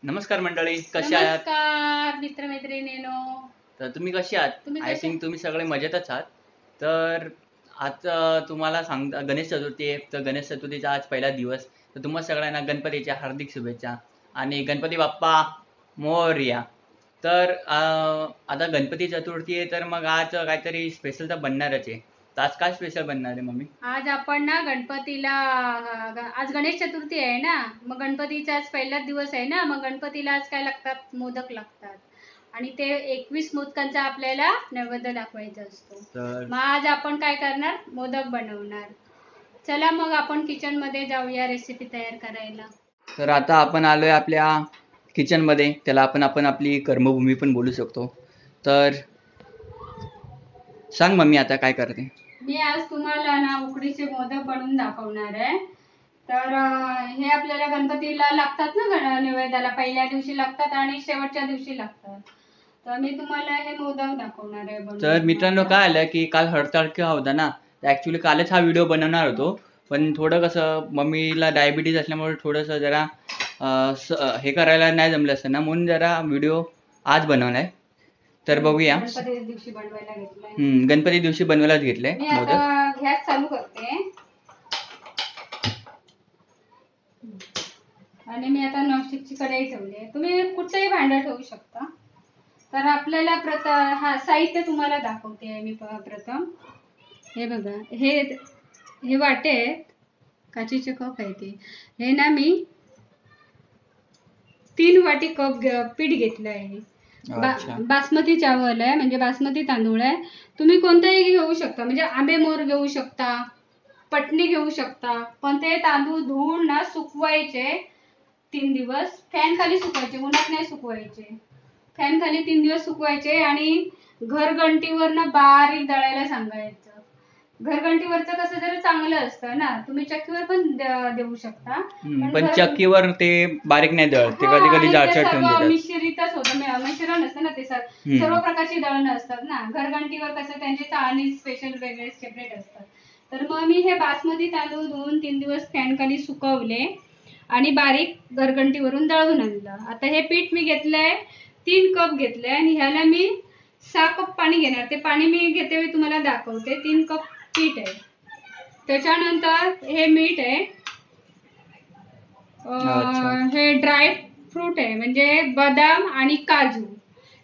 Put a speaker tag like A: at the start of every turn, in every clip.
A: नमस्कार मंडळी, कशी आहात?
B: नमस्कार मित्रमैत्रिणींनो.
A: तर तुम्ही कशी आहात?
B: तुम्ही
A: आय
B: कसे?
A: थिंक तुम्ही सगळे मजेतच आहात. तर आज तुम्हाला गणेश चतुर्थी आहे. तर गणेश चतुर्थीचा आज पहिला दिवस. तर तुम्हा सगळ्यांना गणपतीच्या हार्दिक शुभेच्छा आणि गणपती बाप्पा मोरया. तर आता गणपती चतुर्थी आहे, तर मग आज काहीतरी स्पेशल तर बनणारच आहे. तर आज काय स्पेशल बनणार आहे मम्मी?
B: आज आपण ना गणपतीला आज गणेश चतुर्थी आहे ना, मग गणपतीचा आज पहिलाच दिवस आहे ना, मग गणपतीला आज काय लागतात? मोदक लागतात आणि ते 21 मोदकांचा आपल्याला नैवेद्य दाखवायचा असतो.
A: तर
B: मग आज आपण काय करणार? मोदक बनवणार. चला मग आपण किचन मध्ये जाऊया रेसिपी तयार करायला.
A: तर आता आपण आलोय आपल्या किचनमध्ये. त्याला आपण आपली कर्मभूमी पण बोलू शकतो. तर सांग मम्मी, आता काय करते?
B: मी आज तुम्हाला ना उकडीचे मोदक बनवून दाखवणार आहे. तर हे आपल्याला गणपतीला लागतात ना, नैवेद्याला पहिल्या दिवशी लागतात आणि शेवटच्या दिवशी लागतात. तर मी तुम्हाला हे मोदक दाखवणार आहे बनवून.
A: तर मित्रांनो, काय आलं की काल हरताळका होता ना, तर ॲक्च्युली कालच हा व्हिडिओ बनवणार होतो, पण थोडं कसं मम्मीला डायबिटीज असल्यामुळे थोडंसं जरा हे करायला नाही जमलं असतं ना, म्हणून जरा व्हिडिओ आज बनवलाय. तर बघूया.
B: गणपती दिवशी बनवायला घेतलंय.
A: गणपती दिवशी बनवायलाच घेतलंय
B: मी
A: मोदक.
B: आता गॅस चालू करते आणि मी आता नॉनस्टिकची कढई ठेवली आहे. तुम्ही कुठचंही भांडं ठेवू शकता. तर आपल्याला हा साहित्य तुम्हाला दाखवते आहे मी प्रथम. हे बघा, हे वाटे आहेत, काचेचे कप आहे ते. हे ना मी 3 वाटी पीठ घेतलं आहे. बासमती चावल आहे, म्हणजे बासमती तांदूळ आहे. तुम्ही कोणताही घेऊ शकता, म्हणजे आंबेमोहर घेऊ शकता, पटणी घेऊ शकता, पण ते तांदूळ धुवून ना सुकवायचे 3 दिवस. फॅन खाली सुकवायचे, उन्हात नाही सुकवायचे. फॅन खाली 3 दिवस सुकवायचे आणि घरघंटीवर ना बारीक दळायला सांगायचं. घरघंटीवरचं कसं जरा चांगलं असतं ना, तुम्ही चक्कीवर पण देऊ शकता.
A: पण चक्कीवर ते बारीक नाही दळत, ते कधी कधी जाडसर ठेवून देतात.
B: मिश्रितच होतं, मिश्रण असतं ना ते सर्व प्रकारची दळणं असतात ना. घरघंटीवर कसं त्यांचे चाळणी स्पेशल वेगळे सेपरेट असतात. तर मग मी हे बासमती तांदूळ धुवून 3 दिवस फॅन खाली सुकवले आणि बारीक घरघंटीवरून दळून आणलं. आता हे पीठ मी घेतलंय 3 कप घेतलंय आणि ह्याला मी 6 कप पाणी घेणार. ते पाणी मी घेते मी तुम्हाला दाखवते. 3 कप पीठ आहे. त्याच्यानंतर हे मीठ आहे. हे ड्राय फ्रूट आहे, म्हणजे बदाम आणि काजू.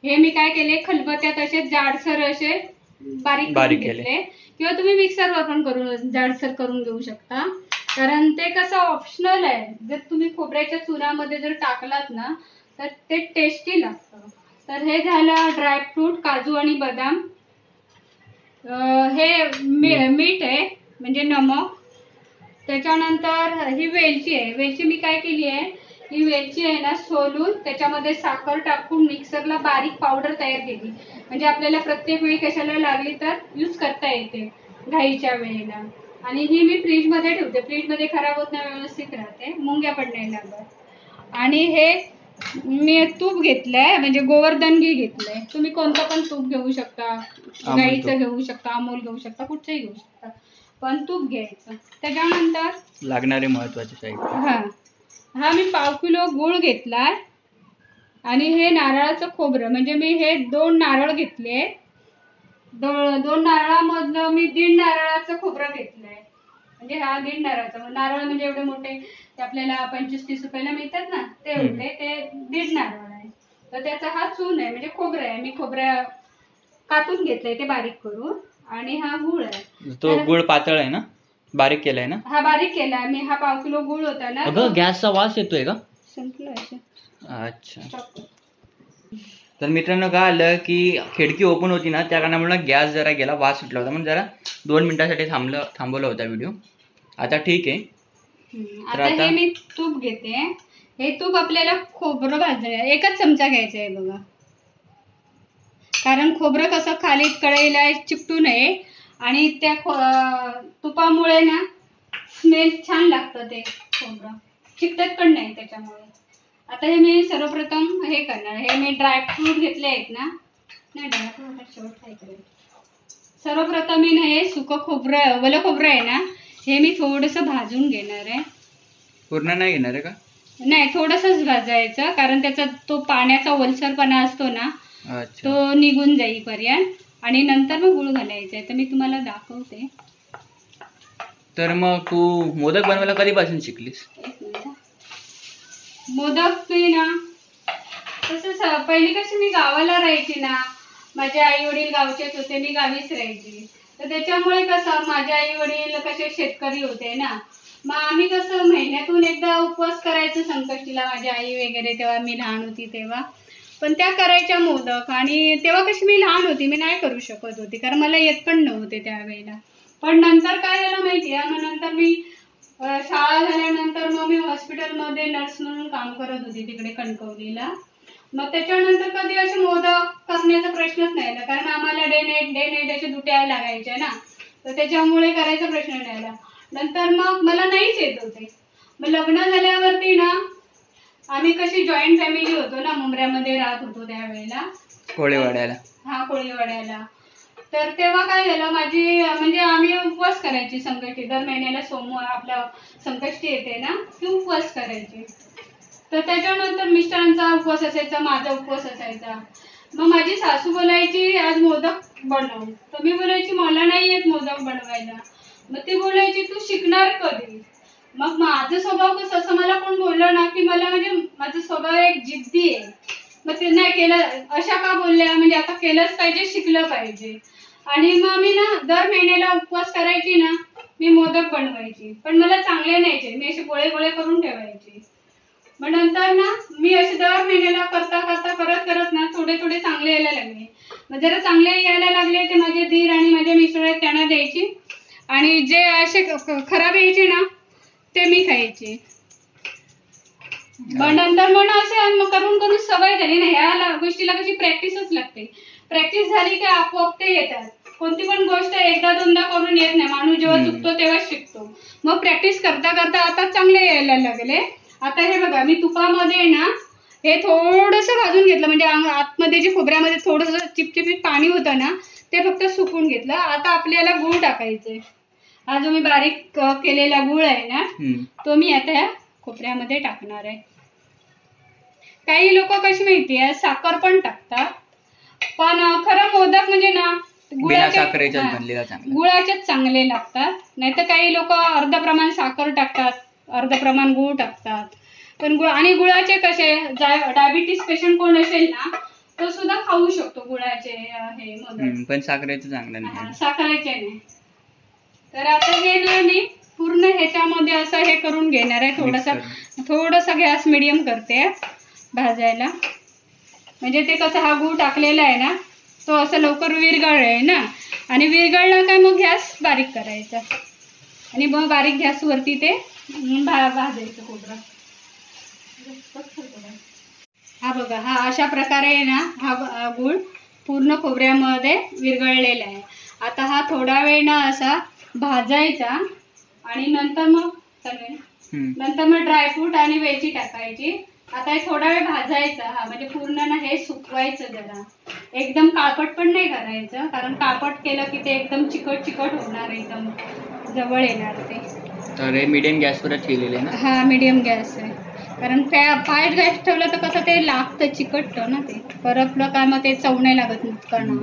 B: हे मी काय केले, खलबत्त्यात असे जाडसर असे बारीक घेतले, किंवा तुम्ही मिक्सरवर पण जाडसर करून घेऊ शकता. कारण ते कसं ऑप्शनल आहे. जर तुम्ही खोबऱ्याच्या चुरामध्ये जर टाकलात ना, तर ते टेस्टी लागतं. तर हे झालं ड्रायफ्रूट, काजू आणि बदाम. हे मीठ आहे, म्हणजे नमक. त्याच्यानंतर ही वेलची आहे. वेलची मी काय केली आहे, ही वेलची आहे ना सोलून त्याच्यामध्ये साखर टाकून मिक्सरला बारीक पावडर तयार केली, म्हणजे आपल्याला प्रत्येक वेळी कशाला लागली तर यूज करता येते घाईच्या वेळेला. आणि ही मी फ्रीजमध्ये ठेवते. फ्रीजमध्ये खराब होत नाही, व्यवस्थित राहते, मुंग्या पण नाही लागत. आणि हे मी तूप घेतलंय, म्हणजे गोवर्धन घी घेतलंय. तुम्ही कोणतं पण तूप घेऊ शकता, गाईचं घेऊ शकता, अमूल घेऊ शकता, कुठचंही घेऊ शकता, पण तूप घ्यायचं. त्याच्यानंतर
A: लागणारे महत्वाचे साहित्य.
B: हा मी 1/2 किलो गूळ घेतलाय आणि हे नारळाचं खोबरं, म्हणजे मी हे 2 नारळ घेतले. 2 नारळामधलं मी 1.5 नारळाचं खोबरं घेतलंय. म्हणजे हा 1.5 नारळाचा नारळ, म्हणजे एवढे मोठे ते आपल्याला 25-30 रुपयाला मिळतात ना, ते होते ते 1.5 नारळ आहे. तर त्याचा हा चून आहे, म्हणजे खोबरं आहे. मी खोबरं कापून घेतलंय ते बारीक करून. आणि हा गूळ आहे.
A: तो गूळ पातळ आहे ना, बारीक केलाय ना?
B: हा बारीक केलाय मी. हा 1/2 किलो गूळ होता ना.
A: अगं, गॅसचा वास येतोय का?
B: संपलं.
A: अच्छा. तर मित्रांनो, काय आलं की खिडकी ओपन होती ना, त्या कारणामुळे गॅस जरा गेला, वास सुटला होता, म्हणून जरा 2 मिनिटासाठी थांबवला होता व्हिडिओ. आता ठीक आहे.
B: आता हे मी तूप घेते. हे तूप आपल्याला खोबरं भाजलं, 1च चमचा घ्यायचा आहे बघा, कारण खोबरं कसं खाली कढईला चिकटू नये आणि त्या तुपामुळे ना स्मेल छान लागतं, ते खोबरं चिकटत पण नाही त्याच्यामुळे. आता हे मी सर्वप्रथम हे करणार. हे मी ड्रायफ्रूट घेतले आहेत ना, नाही ड्रायफ्रूट शेवट काय करायचं. सर्वप्रथम मी ना हे सुकं खोबरं, ओलं खोबरं आहे ना, हे मी थोडंसं भाजून घेणार आहे.
A: पूर्ण नाही घेणार आहे का?
B: नाही, थोडंसंच भाजायचं, कारण त्याचा तो पाण्याचा ओलसरपणा असतो ना,
A: अच्छा.
B: तो निघून जाईपर्यंत. आणि नंतर मग गुळ घालायचा आहे. तर मी तुम्हाला दाखवते.
A: तर मग तू मोदक बनवायला कधीपासून शिकलीस?
B: एक मिनिट. मोदक मी ना तसं पहिली कशी मी गावाला राहायची ना, माझे आई वडील गावचेच होते, मी गावीच राहायची. तर त्याच्यामुळे कसं माझे आई वडील कसे शेतकरी होते ना, मग आम्ही कसं महिन्यातून एकदा उपवास करायचं संकष्टीला, माझी आई वगैरे, तेव्हा मी लहान होती तेव्हा. पण त्या करायच्या मोदक. आणि तेव्हा कशी मी लहान होती, मी नाही करू शकत होती, कारण मला येत पण नव्हते त्यावेळेला. पण नंतर काय झालं माहिती आहे, मग नंतर मी शाळा झाल्यानंतर मग मी हॉस्पिटलमध्ये नर्स म्हणून काम करत होती तिकडे कणकवलीला. मग त्याच्यानंतर कधी असे मोदक करण्याचा प्रश्नच नाही आला, कारण आम्हाला डे नाईट असे दुट्या लागायच्या ना, तर त्याच्यामुळे करायचा प्रश्न नाही आला. नंतर मग मला नाहीच येत होते. मग लग्न झाल्यावरती ना, आम्ही कशी जॉईंट फॅमिली होतो ना, मुंबऱ्यामध्ये राहत होतो त्यावेळेला,
A: कोळेवाड्याला.
B: हा, कोळीवाड्याला. तर तेव्हा काय झालं, माझी म्हणजे आम्ही उपवास करायची संकष्टी, दर महिन्याला सोमवार आपला संकष्टी येते ना, ती उपवास करायची. तर त्याच्यानंतर मिस्टरांचा उपवास असायचा, माझा उपवास असायचा. मग माझी सासू बोलायची आज मोदक बनव, तर मी बोलायची मला नाही येत मोदक बनवायला. मग ती बोलायची तू शिकणार कधी. मग माझं स्वभाव कसं, असं मला कोण बोललं ना की मला, म्हणजे माझा स्वभाव एक जिद्दी आहे. मग ते नाही केलं, अशा का बोलल्या, म्हणजे आता केलंच पाहिजे, शिकलं पाहिजे. आणि मग मी ना दर महिन्याला उपवास करायची ना, मी मोदक बनवायची, पण मला चांगले नाहीचे, मी असे गोळे गोळे करून ठेवायची. मग नंतर ना मी असे दर महिन्याला करता करता करत करत ना थोडे थोडे चांगले यायला लागले. मग जरा चांगले यायला लागले ते माझे दीर आणि माझे मिस्टर आहेत त्यांना द्यायची, आणि जे असे खराब यायचे ना ते मी खायचे. मग नंतर मग असे करून करून सवय झाली ना, ह्या गोष्टीला कशी प्रॅक्टिसच लागते. प्रॅक्टिस झाली की आपोआप ते येतात. कोणती पण गोष्ट एकदा दोनदा करून येत नाही, माणूस जेव्हा चुकतो तेव्हा शिकतो. मग प्रॅक्टिस करता करता आता चांगले यायला लागले. आता हे बघा, मी तुपामध्ये ना हे थोडंसं भाजून घेतलं, म्हणजे आतमध्ये जे खोबऱ्यामध्ये थोडंसं चिपचिपीत पाणी होतं ना, ते फक्त सुकून घेतलं. आता आपल्याला गूळ टाकायचंय. हा जो मी बारीक केलेला गूळ आहे ना, तो मी आता या खोबऱ्यामध्ये टाकणार आहे. काही लोक कशी माहितीये साखर पण टाकतात, पण खरं मोदक म्हणजे ना गुळाचेच चांगले लागतात. नाहीतर काही लोक अर्ध प्रमाण साखर टाकतात, अर्ध प्रमाण गूळ टाकतात. पण आणि गुळाचे कसे, डायबिटीस पेशंट कोण असेल ना तो सुद्धा खाऊ शकतो गुळाचे हे मोदक, पण
A: साखरेचे चांगलं नाही,
B: साखरेचे नाही. तर आता हे ना मी पूर्ण ह्याच्यामध्ये असं हे करून घेणार आहे. थोडंसं गॅस मिडियम करते भाजायला, म्हणजे ते कसं हा गूळ टाकलेला आहे ना तो असं लवकर विरघळेल ना, आणि विरघळला काय मग गॅस बारीक करायचा, आणि मग बारीक गॅसवरती ते भाजायचं खोबरं. हा बघा, हा अशा प्रकारे आहे ना, हा गूळ पूर्ण खोबऱ्यामध्ये विरघळलेला आहे. आता हा थोडा वेळ ना असा भाजायचा, आणि नंतर मग ड्रायफ्रूट आणि वेलची टाकायची. आता हे थोडा वेळ भाजायचा, हा म्हणजे पूर्ण ना हे सुकवायचं जरा, एकदम काळपट पण नाही करायचं, कारण काळपट केलं की ते एकदम चिकट चिकट होणार, एकदम जवळ येणार ते.
A: तर हे मीडियम गॅसवरच केलेलं आहे ना?
B: हा, मीडियम गॅस आहे, कारण फास्ट गॅस ठेवलं तर कसं ते लागतं, चिकटतं ना ते, करपलं काय मग ते चव नाही लागत मुतकणं.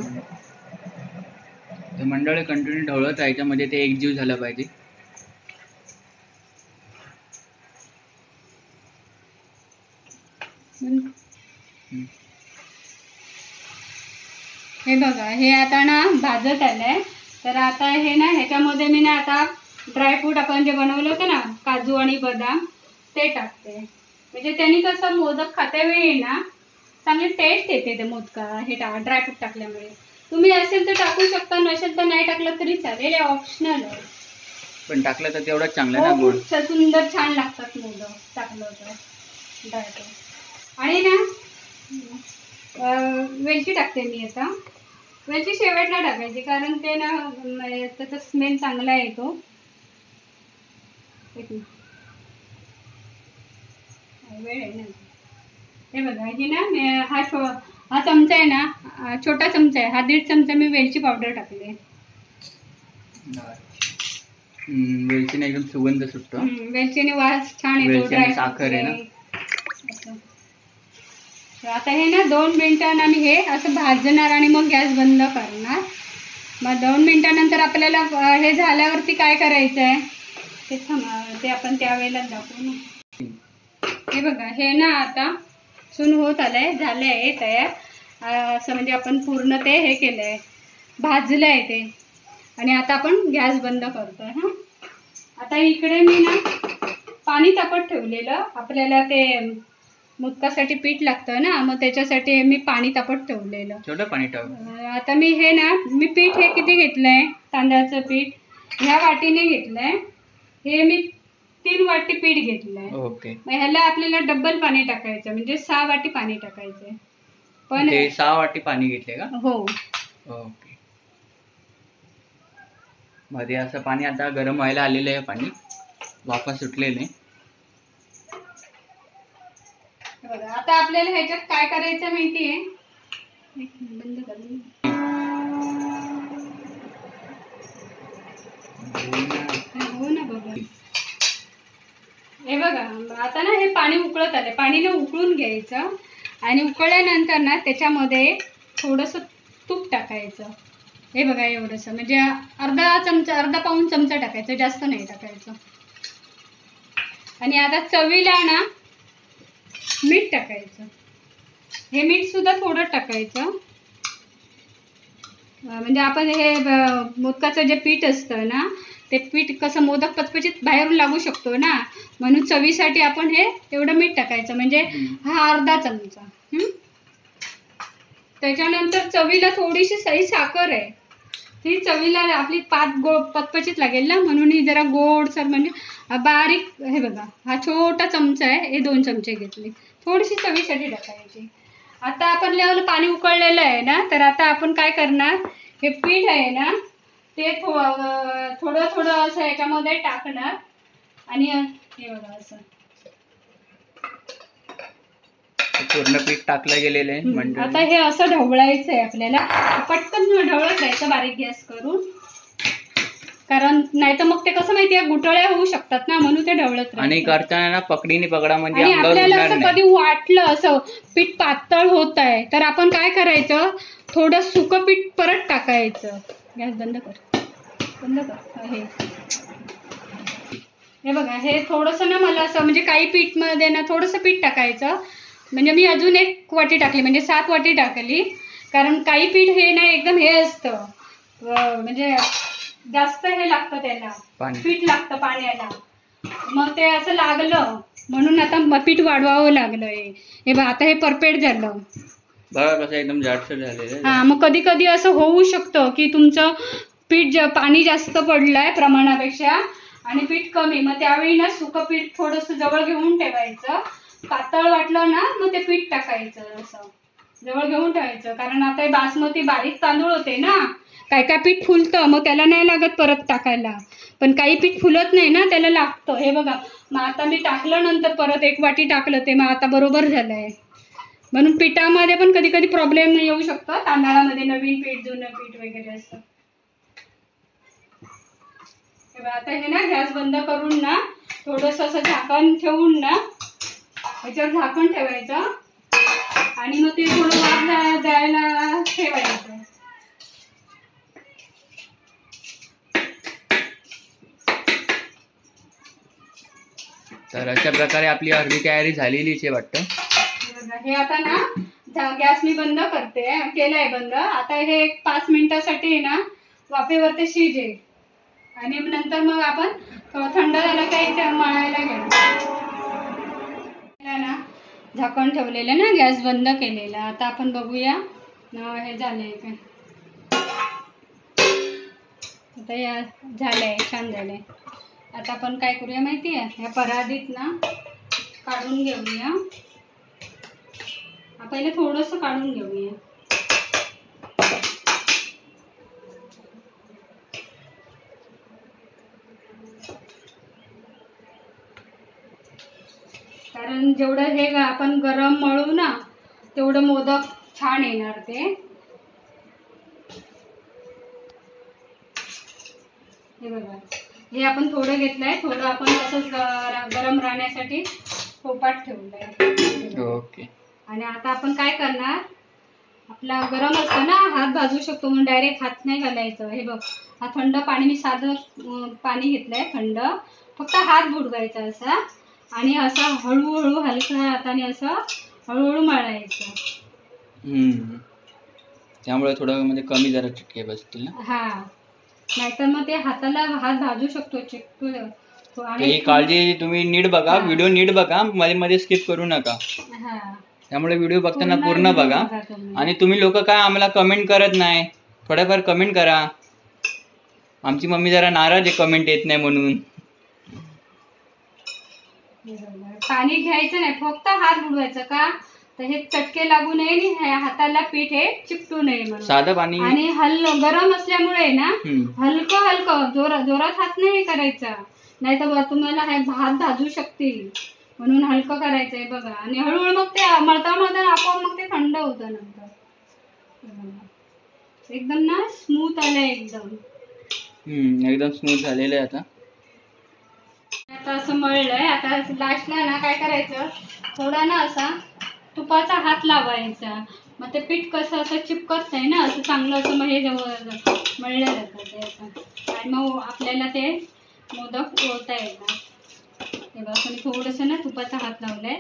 A: तर मंडळी कंटिन्यू ढवळत राहायचं, म्हणजे ते एकजीव झालं पाहिजे.
B: हे बघा, हे आता ना भाजत आलंय. तर आता हे ना ह्याच्यामध्ये मी ना आता ड्रायफ्रूट आपण जे बनवलं होतं ना, काजू आणि बदाम, ते टाकते. म्हणजे त्यांनी कसं मोदक खात्या वेळी ना चांगली टेस्ट येते ते मोदका, हे ड्रायफ्रूट टाकल्यामुळे. तुम्ही असेल तर टाकू शकता, नसेल तर नाही टाकलं तरी चालेल, हे ऑप्शनल आहे.
A: पण टाकलं तर तेवढंच चांगलं ना, गोड
B: सुंदर छान लागतात मोदक टाकलं तर ड्रायफ्रूट. आणि ना वेलची टाकते मी आता. वेलची शेवटला टाकायची, कारण ते ना त्याचा स्मेल चांगला येतो. वेळ आहे ना. हे बघा, ही ना हा चमचा आहे ना, छोटा चमचा आहे, हा 1.5 चमचा मी वेलची पावडर टाकली.
A: वेलचीने एकदम सुगंध सुटतो.
B: वेलचीने वास छान येतो.
A: वेलची, साखर आहे ना,
B: आता हे ना 2 मिनिटांनी आम्ही हे असं भाजणार आणि मग गॅस बंद करणार. मग 2 मिनिटानंतर आपल्याला हे झाल्यावरती काय करायचं आहे ते आपण त्यावेळेला दाखवू ना. हे बघा हे ना आता सुन होत आलंय, झालंय तयार. असं म्हणजे आपण पूर्ण ते हे केलंय, भाजलंय ते. आणि आता आपण गॅस बंद करतोय. हा आता इकडे मी ना पाणी तापत ठेवलेलं, आपल्याला ते मोदकासाठी पीठ लागतं ना, मग त्याच्यासाठी मी पाणी तापत ठेवलेलं.
A: छोटं पाणी टाक.
B: आता मी पीठ हे किती घेतलंय, तांदळाचं पीठ ह्या वाटीने घेतलंय. हे मी 3 वाटी पीठ घेतलंय.
A: ओके.
B: मग ह्याला आपल्याला डबल पाणी टाकायचं, म्हणजे 6 वाटी पाणी टाकायचंय. पण
A: ते 6 वाटी पाणी घेतले का?
B: हो.
A: ओके. मध्ये असं पाणी आता गरम व्हायला आलेलं आहे, पाणी वाफा सुटलेले.
B: बघा आता आपल्याला ह्याच्यात काय करायचं माहितीये, बंद करून हो ना बघा. हे बघा आता ना हे पाणी उकळत आलंय, पाणीला उकळून घ्यायचं आणि उकळल्यानंतर ना त्याच्यामध्ये थोडंसं तूप टाकायचं. हे बघा एवढंसं, म्हणजे अर्धा पाऊण चमचा टाकायचं, जास्त नाही टाकायचं. आणि आता चवीला ना मीठ टाकायचं. हे मीठ सुद्धा थोडं टाकायचं, म्हणजे आपण हे मोदकाचं जे पीठ असतं ना, ते पीठ कसं मोदक पचपचीत बाहेरून लागू शकतो ना, म्हणून चवीसाठी आपण हे एवढं मीठ टाकायचं, म्हणजे हा अर्धा चमचा. त्याच्यानंतर चवीला थोडीशी सही साखर आहे, ती चवीला आपली पचपचीत लागेल ना, म्हणून ही जरा गोडसर म्हणजे बारीक. हे बघा हा छोटा चमचा आहे, हे 2 चमचे घेतले, थोडीशी चवीसाठी टाकायची. आता आपण लावलं पाणी उकळलेलं आहे ना, तर आता आपण काय करणार, हे पीठ आहे ना ते थोडं थोडं असं याच्यामध्ये टाकणार. आणि हे बघा असं
A: पूर्ण पीठ टाकलं गेलेलं आहे. म्हणजे
B: आता हे असं ढवळायचं आहे आपल्याला, पटकन ढवळत राहायचं बारीक गॅस करून, कारण नाही तर मग ते कसं माहितीये गुठळ्या होऊ शकतात ना, म्हणून ते ढवळत राहायचं.
A: आणि करताना ना पकडीने पकडा, म्हणजे
B: आणि
A: अंगावर
B: आपल्याला
A: उडणार
B: असं
A: नाही.
B: कधी वाटलं असं पीठ पातळ होत आहे, तर आपण काय करायचं, थोडं सुकं पीठ परत टाकायचं. गॅस बंद कर, बंद कर. हे बघा हे थोडंसं ना मला असं म्हणजे काही पीठ मध्ये ना थोडंसं पीठ टाकायचं, म्हणजे मी अजून 1 वाटी टाकली, म्हणजे 7 वाटी टाकली. कारण काही पीठ हे ना एकदम हे असतं, म्हणजे जास्त हे लागतं, त्याला पीठ लागतं पाण्याला, मग ते असं लागलं म्हणून आता पीठ वाढवावं लागलंय. हे बघा आता हे परफेक्ट झालं
A: बघा कसं एकदम जाडसर झालेलं.
B: हा, मग कधी कधी असं होऊ शकतं की तुमचं पीठ पाणी जास्त पडलंय प्रमाणापेक्षा आणि पीठ कमी, मग त्यावेळी ना सुकं पीठ थोडंसं जवळ घेऊन ठेवायचं. पातळ वाटलं ना मग ते पीठ टाकायचं, असं जवळ घेऊन ठेवायचं. कारण आता बासमती बारीक तांदूळ होते ना, काय काय पीठ फुलतं, मग त्याला नाही लागत परत टाकायला, पण काही पीठ फुलत नाही ना, त्याला लागतं. हे बघा मग आता मी टाकलं, नंतर परत 1 वाटी टाकलं, ते मग आता बरोबर झालंय. म्हणून पिठामध्ये पण कधी कधी प्रॉब्लेम येऊ शकतो, तांदळामध्ये नवीन पीठ जुनं पीठ वगैरे असतं. आता हे ना गॅस बंद करून ना थोडंसं असं झाकण ठेवून ना याच्यावर झाकण ठेवायचं आणि मग ते थोडं वाफ जायला ठेवायचं.
A: तर अशा प्रकारे आपली अर्धी तयारी झालेलीच आहे वाटतं.
B: हे आता ना गॅस मी बंद केलाय बंद. आता हे 5 मिनिटासाठी ना वाफेवरती शिजेल आणि नंतर मग आपण थंड झालं काही ते मळायला घ्यायचं ना. झाकण ठेवलेलं ना, गॅस बंद केलेला. आता आपण बघूया हे झालंय काय. आता या झालंय, छान झालंय. आता आपण काय करूया माहितीये, ह्या परातीत ना काढून घेऊया. पहिले थोडंसं काढून घेऊया. कारण जेवढं हे आपण गरम मळू ना तेवढं मोदक छान येणार ते. हे बघा हे आपण थोडं घेतलंय, थोडं आपण तसंच गरम राहण्यासाठी पोपात ठेवलंय.
A: ओके.
B: आणि आता आपण काय करणार, आपला गरम असतं ना, हात भाजू शकतो म्हणून डायरेक्ट हात नाही घालायचं. हे बघ, हा थंड पाणी, मी साधं पाणी घेतलंय थंड, फक्त हात बुडवायचा असा आणि असं हळूहळू हलक्या हाताने असं हळूहळू मळायचं.
A: त्यामुळे थोडं म्हणजे कमी जरा चिटके बसतील ना.
B: हा, नाहीतर मग ते हाताला हात भाजू शकतो, चिटकू.
A: ही काळजी तुम्ही नीट बघा, व्हिडिओ नीट बघा, मध्ये मध्ये स्किप करू नका. त्यामुळे व्हिडिओ बघताना पूर्ण बघा. आणि तुम्ही लोक काय आम्हाला कमेंट करत नाही, थोड्याफार कमेंट करा. आमची मम्मी जरा नाराज आहे कमेंट येत नाही म्हणून.
B: पाणी घ्यायचं नाही, फक्त हात बुडवायचं का, तर हे चटके लागू नये आणि हाताला पीठ हे चिकटू नये म्हणून. साधं पाणी. आणि गरम असल्यामुळे ना हलकं हलकं, जोरात हात नाही करायचा, नाही तर तुम्हाला हात भाजू शकतील, म्हणून हलकं करायचंय बघा. आणि हळूहळू मग ते मळता मळता आपोआप मग ते थंड होतं नंतर. एकदम ना स्मूथ आलंय एकदम.
A: एकदम स्मूथ झालेलं आहे.
B: आता असं मळलंय. आता लास्टला ना काय करायचं, थोडा ना असा तुपाचा हात लावायचा, मग ते पीठ कसं असं चिपकत नाही ना, असं चांगलं असं मग हे मळलं जातं ते असं. आणि मग आपल्याला ते मोदक ओळता येतात. हे बघा, मी थोडंसं ना तुपाचा हात लावलाय.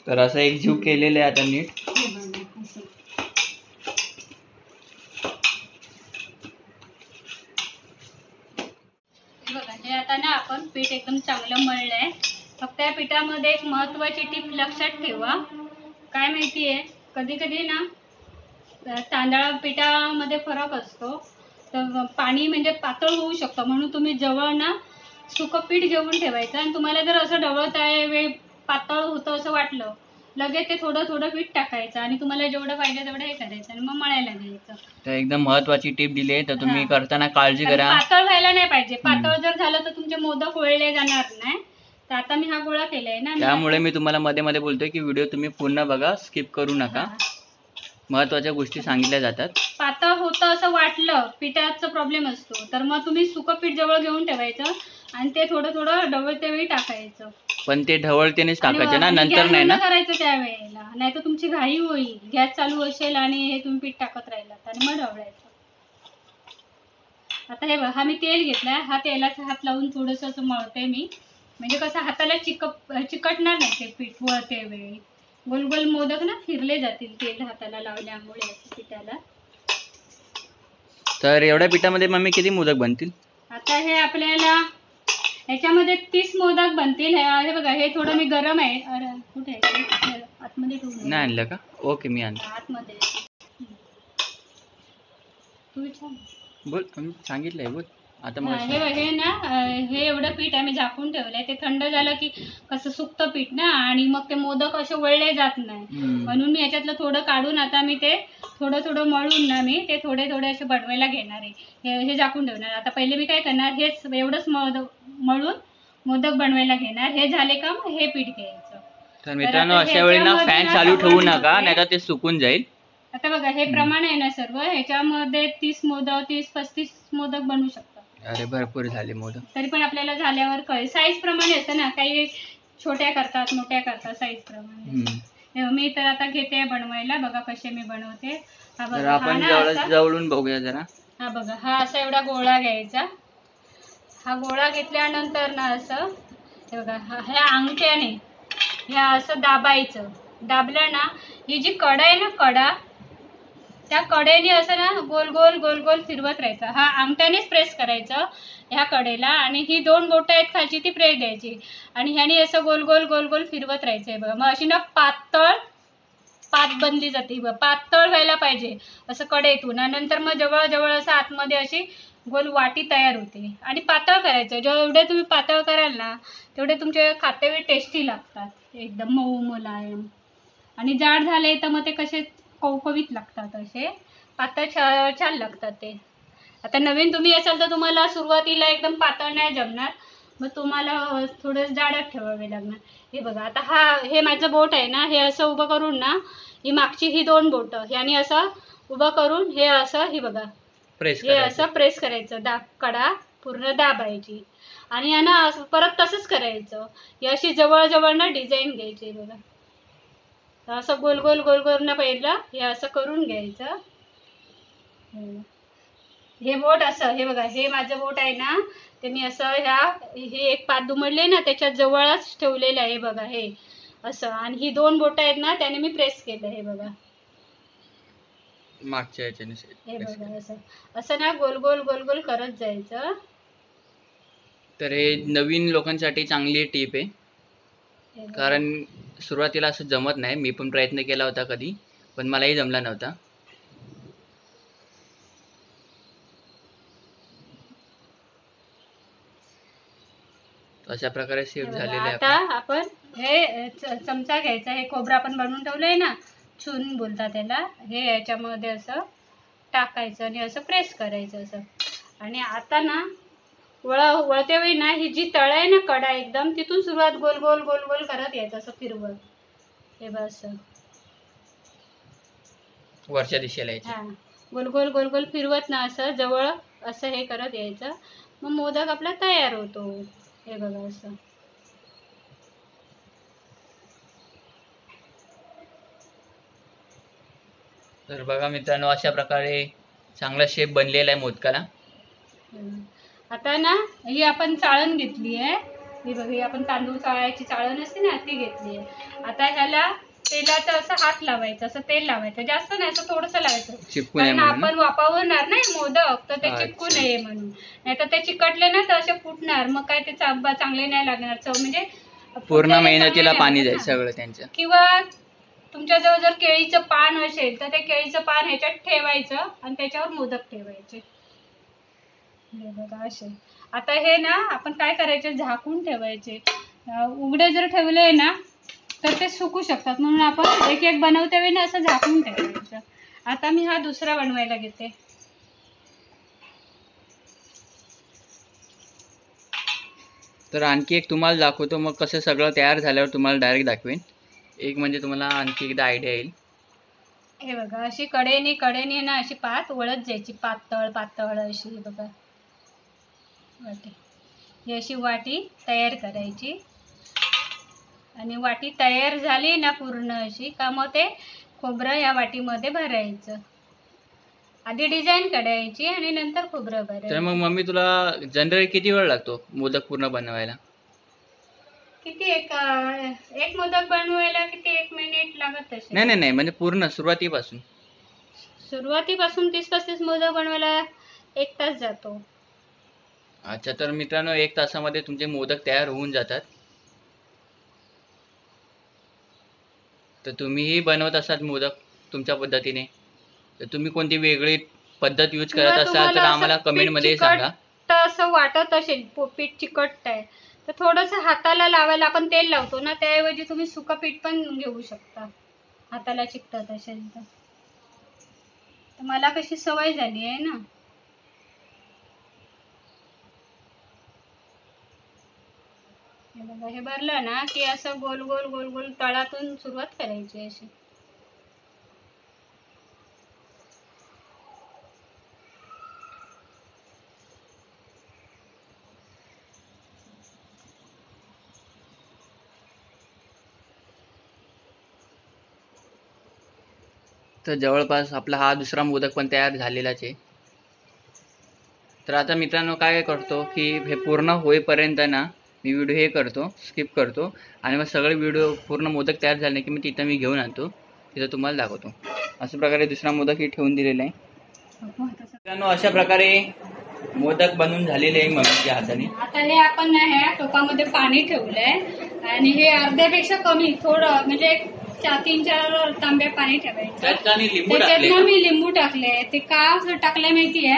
A: तर असं एक जीव केलेलं आहे आता नीट.
B: बघा, हे आता ना आपण पीठ एकदम चांगलं मळलंय. फक्त या पिठामध्ये एक महत्वाची टीप लक्षात ठेवा. काय माहितीये, कधी कधी ना तांदळा पिठामध्ये फरक असतो, तर पाणी म्हणजे पातळ होऊ शकतं, म्हणून तुम्ही जवळ ना सुकं पीठ घेऊन ठेवायचं. आणि तुम्हाला जर असं ढवळत पातळ होतं असं वाटलं, लगेच ते थोडं थोडं पीठ टाकायचं आणि तुम्हाला जेवढं पाहिजे तेवढं हे करायचं आणि मग मळायला घ्यायचं.
A: तर एकदम महत्वाची टिप दिली आहे, तर तुम्ही करताना काळजी करा.
B: पातळ व्हायला नाही पाहिजे. पातळ जर झालं तर तुमचे मोदक वळले जाणार नाही. तर आता मी हा गोळा केलाय ना,
A: त्यामुळे मी तुम्हाला मध्ये मध्ये बोलतोय की व्हिडिओ तुम्ही पूर्ण बघा, स्किप करू नका. महत्वाच्या गोष्टी सांगितल्या जातात.
B: पातळ होतं असं वाटलं, पिठाचा प्रॉब्लेम असतो, तर मग तुम्ही सुकं पीठ जवळ घेऊन ठेवायचं आणि ते थोडं थोडं ढवळते वेळी टाकायचं.
A: पण ते ढवळतेनेच टाकायचं ना, नंतर नाही ना
B: करायचं त्यावेळेला, नाही तर तुमची घाई होईल. गॅस चालू असेल आणि हे तुम्ही पीठ टाकत राहिलात आणि मग ढवळायचं. आता हे बघा, हा मी तेल घेतलाय, हा तेलाचा हात लावून थोडस असं मळते मी, म्हणजे कसं हाताला चिकटणार नाही ते पीठ वळते वेळी. गोल गोल मोदक ना फिरले जातील तेल हाताला लावल्यामुळे पिठाला.
A: तर एवढ्या पिठामध्ये मम्मी किती मोदक बनतील?
B: आता हे आपल्याला ह्याच्यामध्ये 30 मोदक बनतील. हे बघा, हे थोडं मी गरम आहे. अरे कुठे आहे, आतमध्ये ठेवून
A: नाही आणलं का? ओके, मी आणतो
B: आतमध्ये. तू
A: बोल, सांगितलंय बोल. आता
B: हे ना, हे एवढं पीठ आम्ही झाकून ठेवलंय. ते थंड झालं की कसं सुकतं पीठ ना, आणि मग ते मोदक असे वळले जात नाही, म्हणून मी याच्यातलं थोडं काढून आता मी ते थोडं थोडं मळून ना मी ते थोडे थोडे असे बनवायला घेणार आहे. हे झाकून ठेवणार. आता पहिले मी काय करणार, हेच एवढंच मळून मोदक बनवायला घेणार. हे झाले का मग हे पीठ घ्यायचं.
A: तर मित्रांनो, अशा वेळी ना फॅन चालू ठेवू नका, नाहीतर ते सुकून जाईल.
B: आता बघा, हे प्रमाण आहे ना सर्व, ह्याच्यामध्ये 30-35 मोदक बनवू शकतात.
A: अरे भरपूर झाले मोदक.
B: तरी पण आपल्याला झाल्यावर कळेल. साईज प्रमाणे असतं ना, काही छोट्या करतात, मोठ्या करतात, साईज प्रमाणे. मी तर आता घेते बनवायला. बघा कसे मी बनवते. हा बघा, आपण
A: जवळून बघूया जरा.
B: हा बघा, हा असा एवढा गोळा घ्यायचा. हा गोळा घेतल्यानंतर ना असं हे बघा, ह्या अंगठ्याने ह्या असं दाबायचं. दाबलं ना, ही जी कडा आहे ना, कडा, त्या कडेने असं ना गोल गोल गोल गोल फिरवत राहायचं. हा अंगठ्यानेच प्रेस करायचं ह्या कडेला, आणि ही 2 बोटं आहेत खालची ती प्रेस द्यायची आणि ह्याने असं गोल गोल गोल गोल फिरवत राहायचंय बघा. मग अशी ना पात बनली जाते. पातळ व्हायला पाहिजे असं कडेतून, आणि नंतर मग जवळ जवळ असं आतमध्ये अशी गोल वाटी तयार होते. आणि पातळ करायचं. जेवढे तुम्ही पातळ कराल ना, तेवढे तुमचे खातेवेळी टेस्टी लागतात, एकदम मऊ मुलायम. आणि जाड झाले तर मग ते कसे कवकवीत लागतात, असे पातळ छान लागतात ते. आता नवीन तुम्ही असाल तर तुम्हाला सुरुवातीला एकदम पातळ नाही जमणार, मग तुम्हाला थोडं जाडच ठेवावे लागणार. हे बघा, आता हे माझं बोट आहे ना, हे असं उभं करून ना, ही मागची ही 2 बोटं याने असं उभं करून हे असं, हे बघा, हे असं प्रेस करायचं. कडा पूर्ण दाबायची आणि आहे ना परत तसंच करायचं. ही अशी जवळ जवळ ना डिझाईन घ्यायची बघा. असं गोल गोल गोल गोल ना पहिलं हे असं करून घ्यायचं. हे बोट असं, हे बघा हे माझं बोट आहे ना, ते मी असं हे एक पात दुमडले ना त्याच्या जवळच ठेवलेलं आहे बघा हे असं. आणि ही 2 बोट आहेत ना त्याने मी प्रेस केलं. हे बघा
A: मागच्या याच्याने
B: हे बघा असं असं ना गोल गोल गोल गोल करत जायचं.
A: तर हे नवीन लोकांसाठी चांगली टीप आहे, कारण सुरुवातीला असं जमत नाही. मी पण प्रयत्न केला होता कधी, पण मलाही जमला नव्हता. अशा प्रकारे शेप झालेले आहे.
B: आता आपण हे चमचा घ्यायचा. हे खोबरं आपण बनवून ठेवलंय ना, चून बोलतात त्याला, हे याच्यामध्ये असं टाकायचं आणि असं प्रेस करायचं असं. आणि आता ना वळते वेळी ना ही जी तळ आहे ना कडा एकदम तिथून सुरुवात गोल गोल गोल गोल करत यायचं असं फिरवत. हे बस
A: वरच्या दिशेला यायचं.
B: हा गोल गोल गोल गोल फिरवत ना असं जवळ असं हे करत यायचं. मग मोदक आपला तयार होतो. हे बघा असं.
A: तर बघा मित्रांनो, अशा प्रकारे चांगला शेप बनलेला आहे मोदकाला.
B: आता ना ही आपण चाळण घेतली आहे. ही बघ, ही आपण तांदूळ चाळायची चाळण असते ना ती घेतली आहे. आता ह्याला तेलाचा असं हात लावायचं, असं तेल लावायचं, जास्त नाही असं थोडंसं लावायचं, कारण आपण वापरणार नाही मोदक तर ते चिपकू नये म्हणून. नाही तर ते चिकटले ना तर असे फुटणार, मग काय ते चांगले नाही लागणार चव. म्हणजे
A: पूर्ण मेहनतीला पाणी जाईल सगळं त्यांच्या.
B: किंवा तुमच्याजवळ जर केळीचं पान असेल तर ते केळीचं पान ह्याच्यात ठेवायचं आणि त्याच्यावर मोदक ठेवायचे. बघा असे. आता हे ना आपण काय करायचे, झाकून ठेवायचे. उघडे जर ठेवले ना तर ते सुकू शकतात, म्हणून आपण एक एक बनवते वेळी ना असं झाकून ठेवायचं. आता मी हा दुसरा बनवायला घेते.
A: तर आणखी एक तुम्हाला दाखवतो, मग कसं सगळं तयार झाल्यावर तुम्हाला डायरेक्ट दाखवेन. एक म्हणजे तुम्हाला आणखी एकदा आयडिया येईल.
B: हे बघा अशी कडेने ना अशी पात वळत जायची, पातळ पातळ अशी. बघा वाटी, ही अशी वाटी तयार करायची. आणि वाटी तयार झाली ना पूर्ण अशी का मग ते खोबरं या वाटीमध्ये भरायचं. आधी डिझाईन काढायची आणि नंतर खोबरं भरायचं.
A: तर मग मम्मी तुला जनरली किती वेळ लागतो मोदक पूर्ण बनवायला?
B: किती एक मोदक बनवायला किती 1 मिनिट लागत असेल?
A: नाही म्हणजे पूर्ण सुरुवातीपासून
B: 30-35 मोदक बनवायला 1 तास जातो.
A: अच्छा, तर मित्रांनो 1 तासामध्ये तुमचे मोदक तयार होऊन जातात. तर तुम्हीही बनवत असाल मोदक तुमच्या पद्धतीने, तर तुम्ही कोणती वेगळी पद्धत यूज करत असाल तर आम्हाला कमेंट मध्ये सांगा.
B: असं वाटत असेल पीठ चिकट आहे तर थोडंसं हाताला लावायला आपण तेल लावतो ना, त्याऐवजी तुम्ही सुकं पीठ पण घेऊ शकता. हाताला चिकटत असेल तर मला कशी सवय झाली आहे ना. हे भरलं ना की असं गोल गोल गोल गोल तळातून सुरुवात करायची अशी.
A: तर जवळपास आपला हा दुसरा मोदक पण तयार झालेलाच आहे. तर आता मित्रांनो काय करतो की हे पूर्ण होईपर्यंत ना मी व्हिडिओ हे करतो, स्किप करतो, आणि मग सगळे व्हिडिओ पूर्ण मोदक तयार झाले की तिथं मी घेऊन आणतो, तिथं तुम्हाला दाखवतो. अशा प्रकारे दुसरा मोदक हे ठेवून दिलेला आहे. मित्रांनो अशा प्रकारे मोदक बनवून झालेले आहे मम्मीच्या हाताने.
B: आता हे आपण ह्या टोपामध्ये पाणी ठेवलंय आणि हे अर्ध्यापेक्षा कमी थोडं म्हणजे 3-4 तांब्या पाणी ठेवायचं. त्याच्यात मी लिंबू टाकले. ते का टाकले माहितीये,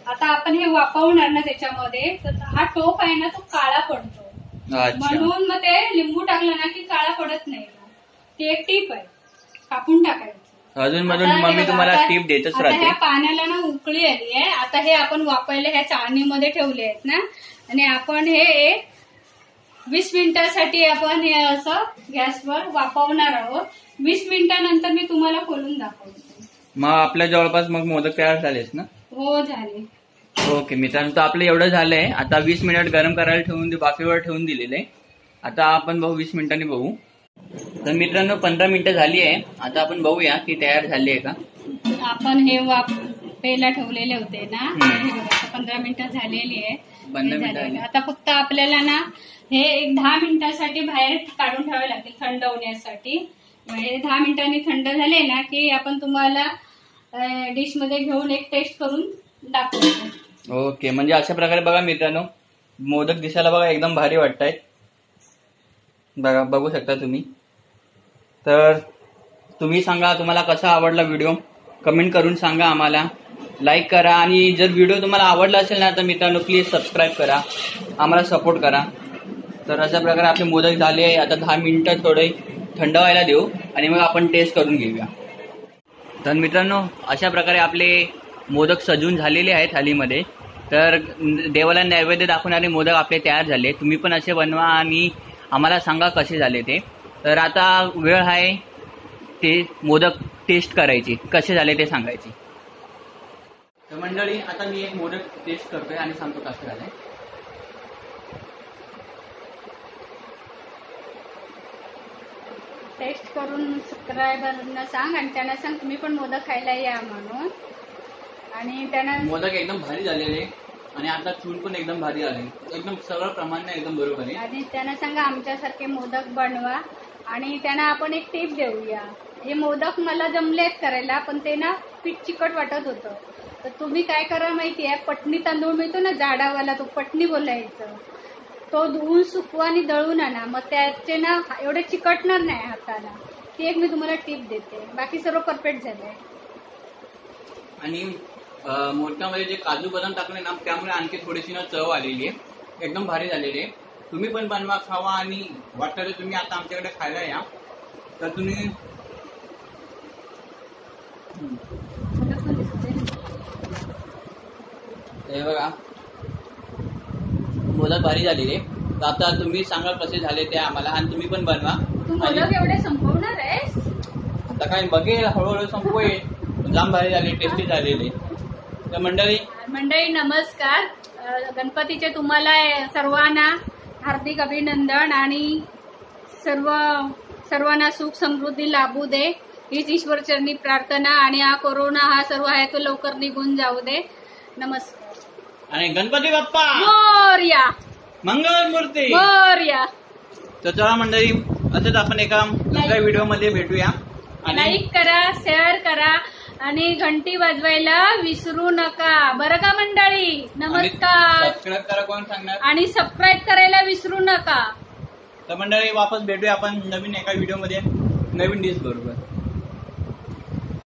B: आता आपण हे वाफवणार ना त्याच्यामध्ये तर हा टोप आहे ना तो काळा पडतो, म्हणून मग ते लिंबू टाकलं ना की काळा पडत नाही. ती एक टीप आहे, कापून टाकायचं.
A: अजून मम्मी तुम्हाला टीप देतच राहते.
B: ह्या पाण्याला ना उकळी आली आहे. आता हे आपण वाफायला ह्या चाळणीमध्ये ठेवले आहेत ना, आणि आपण हे 20 मिनिटासाठी आपण हे असं गॅसवर वाफवणार आहोत. 20 मिनिटानंतर मी तुम्हाला खोलून दाखवते.
A: मग आपल्या जवळपास मग मोदक तयार झालेच ना?
B: हो झाले.
A: ओके मित्रांनो, तर आपलं एवढं झालंय. आता 20 मिनिट गरम करायला ठेवून वाफेवर ठेवून दिलेले. आता आपण बघू 20 मिनिटांनी बघू. तर मित्रांनो 15 मिनिटं झाली आहे. आता आपण बघूया की तयार झाली आहे का.
B: आपण हे वाफेला ठेवलेले होते ना, हे बघा 15 मिनिटं झालेली आहे.
A: 15 मिनिटं झाली.
B: आता फक्त आपल्याला ना हे एक 10 मिनिटांसाठी बाहेर काढून ठेवावे लागतील थंड होण्यासाठी. म्हणजे 10 मिनिटांनी थंड झाले ना की आपण तुम्हाला डिश मध्ये घेऊन एक टेस्ट करून दाखवतो.
A: ओके, म्हणजे अशा प्रकारे बघा मित्रांनो, मोदक दिसायला बघा एकदम भारी वाटतायत. बघा, बघू शकता तुम्ही. तर तुम्ही सांगा तुम्हाला कसा आवडला व्हिडिओ, कमेंट करून सांगा आम्हाला. लाईक करा आणि जर व्हिडिओ तुम्हाला आवडला असेल ना तर मित्रांनो प्लीज सबस्क्राईब करा, आम्हाला सपोर्ट करा. तर अशा प्रकारे आपले मोदक झाले. आता 10 मिनिटं थोडे थंड व्हायला देऊ आणि मग आपण टेस्ट करून घेऊया. तर मित्रांनो अशा प्रकारे आपले मोदक सजून झालेले आहेत थालीमध्ये. तर देवाला नैवेद्य दाखवणारे मोदक आपले तयार झाले. तुम्ही पण असे बनवा आणि आम्हाला सांगा कसे झाले ते. तर आता वेळ आहे ते मोदक टेस्ट करायची, कसे झाले ते सांगायचे. तर मंडळी आता मी एक मोदक टेस्ट करतोय आणि सांगतो कसं झालंय.
B: टेस्ट करून सबस्क्रायबरना सांग आणि त्यांना सांग तुम्ही पण मोदक खायला या म्हणून. आणि त्यांना
A: मोदक एकदम भारी झालेले आणि आता चूल पण एकदम भारी आले. एकदम सगळं प्रमाण एकदम बरोबर आहे.
B: आणि त्यांना सांगा आमच्यासारखे मोदक बनवा. आणि त्यांना आपण एक टिप देऊया. हे मोदक मला जमलेत करायला पण ते ना पीठ चिकट वाटत होतं. तर तुम्ही काय करा माहितीये, पटणी तांदूळ मिळतो ना जाडावाला, तो पटणी बोलायचं, तो धुवून सुकवा आणि दळून आणा. मग त्याचे ना एवढे चिकटणार नाही हाताला. ती एक मी तुम्हाला टिप देते. बाकी सर्व परफेक्ट झालंय.
A: आणि मोदकामध्ये जे काजू बदाम टाकले ना त्यामुळे आणखी थोडीशी ना चव आलेली आहे. एकदम भारी झालेली आहे. तुम्ही पण बनवा, खावा आणि वाटलं तर तुम्ही आता आमच्याकडे खायला या. तर तुम्ही हे बघा मोदक भारी झालेले. तर आता तुम्ही सांगा कसे झाले ते आम्हाला आणि तुम्ही पण बनवा.
B: तू मोदक एवढे संपवणार आहेस?
A: आता काय बघेल, हळूहळू संपवेल. जाम भारी झाले, टेस्टी झालेले. तर मंडळी
B: नमस्कार. गणपतीचे तुम्हाला सर्वांना हार्दिक अभिनंदन आणि सर्वांना सुख समृद्धी लाभू दे हीच ईश्वरचरणी प्रार्थना. आणि हा कोरोना हा सर्व आहे तो लवकर निघून जाऊ दे. नमस्कार
A: आणि गणपती बाप्पा
B: मोरया,
A: मंगल मूर्ती
B: मोरया.
A: तर चला मंडळी, असंच आपण एका दुसऱ्या व्हिडिओ मध्ये भेटूया.
B: लाईक करा, शेअर करा आणि घंटी वाजवायला विसरू नका बरं का मंडळी. नमस्कार.
A: सबस्क्राईब करा, कोण सांगणार,
B: आणि सबस्क्राईब करायला विसरू नका.
A: तर मंडळी वापस भेटूया आपण नवीन एका व्हिडिओ मध्ये नवीन डिश बरोबर.